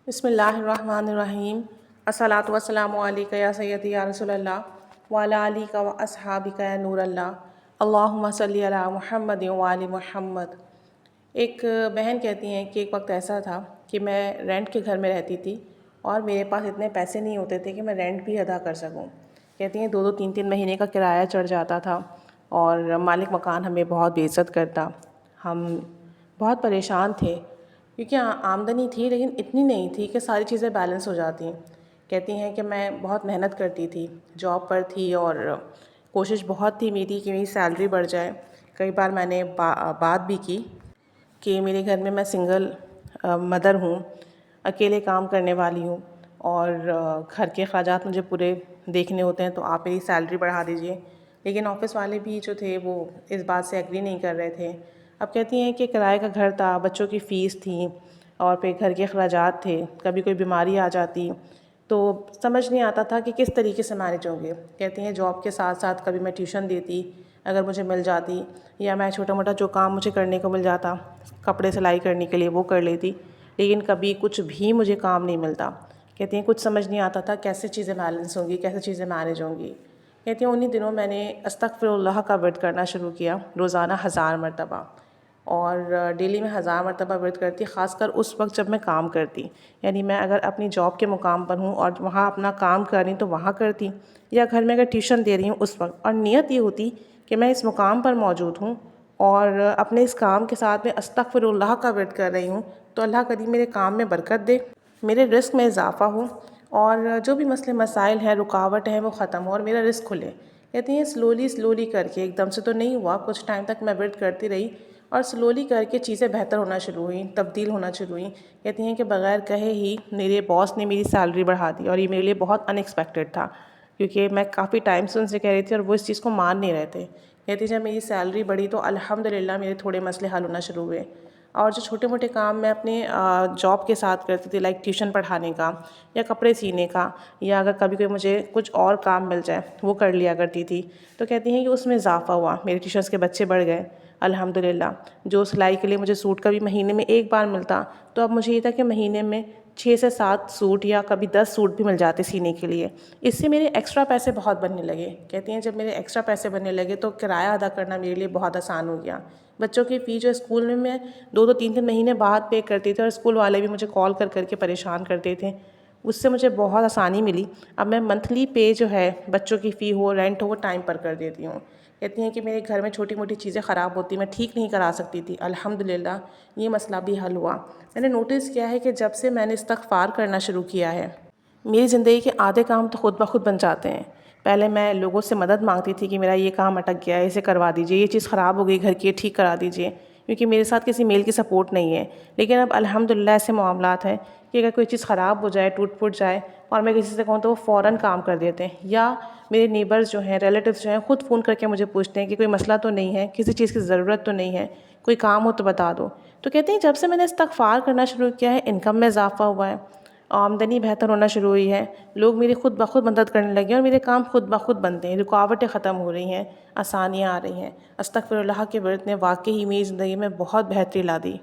बिस्मिल्लाहिर्रहमानिर्रहीम। अस्सलातु वस्सलामु अलैका या सय्यदी या रसूलल्लाह व अला आलिका व अस्हाबिका या नूरल्लाह। अल्लाहुम्मा सल्ली अला मुहम्मद व आलि मुहम्मद। एक बहन कहती हैं कि एक वक्त ऐसा था कि मैं रेंट के घर में रहती थी और मेरे पास इतने पैसे नहीं होते थे कि मैं रेंट भी अदा कर सकूं। कहती हैं 2-2 3-3 महीने का किराया चढ़ जाता था और मालिक मकान हमें बहुत बेइज्जत करता। हम बहुत परेशान थे क्योंकि आमदनी थी लेकिन इतनी नहीं थी कि सारी चीज़ें बैलेंस हो जाती। कहती हैं कि मैं बहुत मेहनत करती थी, जॉब पर थी और कोशिश बहुत थी मेरी कि मेरी सैलरी बढ़ जाए। कई बार मैंने बात भी की कि मेरे घर में मैं सिंगल मदर हूँ, अकेले काम करने वाली हूँ और घर के अखराजात मुझे पूरे देखने होते हैं, तो आप मेरी सैलरी बढ़ा दीजिए। लेकिन ऑफ़िस वाले भी जो थे वो इस बात से एग्री नहीं कर रहे थे। अब कहती हैं कि किराए का घर था, बच्चों की फ़ीस थी और फिर घर के अखराजात थे, कभी कोई बीमारी आ जाती तो समझ नहीं आता था कि किस तरीके से मैनेज होंगे। कहती हैं जॉब के साथ साथ कभी मैं ट्यूशन देती अगर मुझे मिल जाती, या मैं छोटा मोटा जो काम मुझे करने को मिल जाता, कपड़े सिलाई करने के लिए वो कर लेती, लेकिन कभी कुछ भी मुझे काम नहीं मिलता। कहती हैं कुछ समझ नहीं आता था कैसे चीज़ें बैलेंस होंगी, कैसे चीज़ें मैनेज होंगी। कहती हैं उन्हीं दिनों मैंने अस्तगफिरुल्लाह का व्रत करना शुरू किया, रोज़ाना 1000 मरतबा, और डेली में 1000 मरतबा व्रत करती, ख़ासकर उस वक्त जब मैं काम करती। यानी मैं अगर अपनी जॉब के मुकाम पर हूँ और वहाँ अपना काम कर रही हूँ तो वहाँ करती, या घर में अगर ट्यूशन दे रही हूँ उस वक्त, और नियत ये होती कि मैं इस मुकाम पर मौजूद हूँ और अपने इस काम के साथ में अस्तगफिरुल्लाह का व्रत कर रही हूँ, तो अल्लाह करीम मेरे काम में बरकत दे, मेरे रिस्क में इजाफ़ा हो और जो भी मसले मसाइल हैं, रुकावट हैं, वो ख़त्म हो और मेरा रिस्क खुले। कहती हैं स्लोली करके, एकदम से तो नहीं हुआ, कुछ टाइम तक मैं व्रत करती रही और स्लोली करके चीज़ें बेहतर होना शुरू हुई, तब्दील होना शुरू हुई। कहती हैं कि बग़ैर कहे ही मेरे बॉस ने मेरी सैलरी बढ़ा दी और ये मेरे लिए बहुत अनएक्सपेक्टेड था, क्योंकि मैं काफ़ी टाइम से उनसे कह रही थी और वो इस चीज़ को मान नहीं रहे थे। कहती जब मेरी सैलरी बढ़ी तो अल्हम्दुलिल्लाह मेरे थोड़े मसले हल होना शुरू हुए, और जो छोटे मोटे काम मैं अपने जॉब के साथ करती थी, लाइक ट्यूशन पढ़ाने का या कपड़े सीने का, या अगर कभी कोई मुझे कुछ और काम मिल जाए वो कर लिया करती थी। तो कहती हैं कि उसमें इजाफ़ा हुआ, मेरे ट्यूशन्स के बच्चे बढ़ गए अल्हम्दुलिल्लाह। जो सिलाई के लिए मुझे सूट कभी महीने में एक बार मिलता, तो अब मुझे ये था कि महीने में 6 से 7 सूट या कभी 10 सूट भी मिल जाते सीने के लिए। इससे मेरे एक्स्ट्रा पैसे बहुत बनने लगे। कहती हैं जब मेरे एक्स्ट्रा पैसे बनने लगे तो किराया अदा करना मेरे लिए बहुत आसान हो गया। बच्चों की फ़ीस जो स्कूल में मैं 2-2 3-3 महीने बाद पे करती थी और स्कूल वाले भी मुझे कॉल कर के परेशान करते थे, उससे मुझे बहुत आसानी मिली। अब मैं मंथली पे जो है, बच्चों की फ़ी हो, रेंट हो, वो टाइम पर कर देती हूँ। कहती हैं कि मेरे घर में छोटी मोटी चीज़ें ख़राब होती, मैं ठीक नहीं करा सकती थी, अल्हम्दुलिल्लाह ये मसला भी हल हुआ। मैंने नोटिस किया है कि जब से मैंने इस्तग़फ़ार करना शुरू किया है, मेरी ज़िंदगी के आधे काम तो खुद ब खुद बन जाते हैं। पहले मैं लोगों से मदद मांगती थी कि मेरा ये काम अटक गया है, इसे करवा दीजिए, ये चीज़ ख़राब हो गई घर की, ठीक करा दीजिए, क्योंकि मेरे साथ किसी मेल की सपोर्ट नहीं है। लेकिन अब अल्हम्दुलिल्लाह ऐसे मामलात हैं कि अगर कोई चीज़ ख़राब हो जाए, टूट फूट जाए और मैं किसी से कहूँ तो वो फ़ौरन काम कर देते हैं, या मेरे नेबर्स जो हैं, रिलेटिव्स जो हैं, ख़ुद फ़ोन करके मुझे पूछते हैं कि कोई मसला तो नहीं है, किसी चीज़ की ज़रूरत तो नहीं है, कोई काम हो तो बता दो। तो कहते हैं जब से मैंने इस्तग़फ़ार करना शुरू किया है, इनकम में इजाफ़ा हुआ है, आमदनी बेहतर होना शुरू हुई है, लोग मेरी खुद ब खुद मदद करने लगे और मेरे काम खुद ब खुद बनते हैं, रुकावटें ख़त्म हो रही हैं, आसानियाँ आ रही हैं। अस्तग़फ़िरुल्लाह के व्रत ने वाक़ई ही मेरी ज़िंदगी में बहुत बेहतरी ला दी।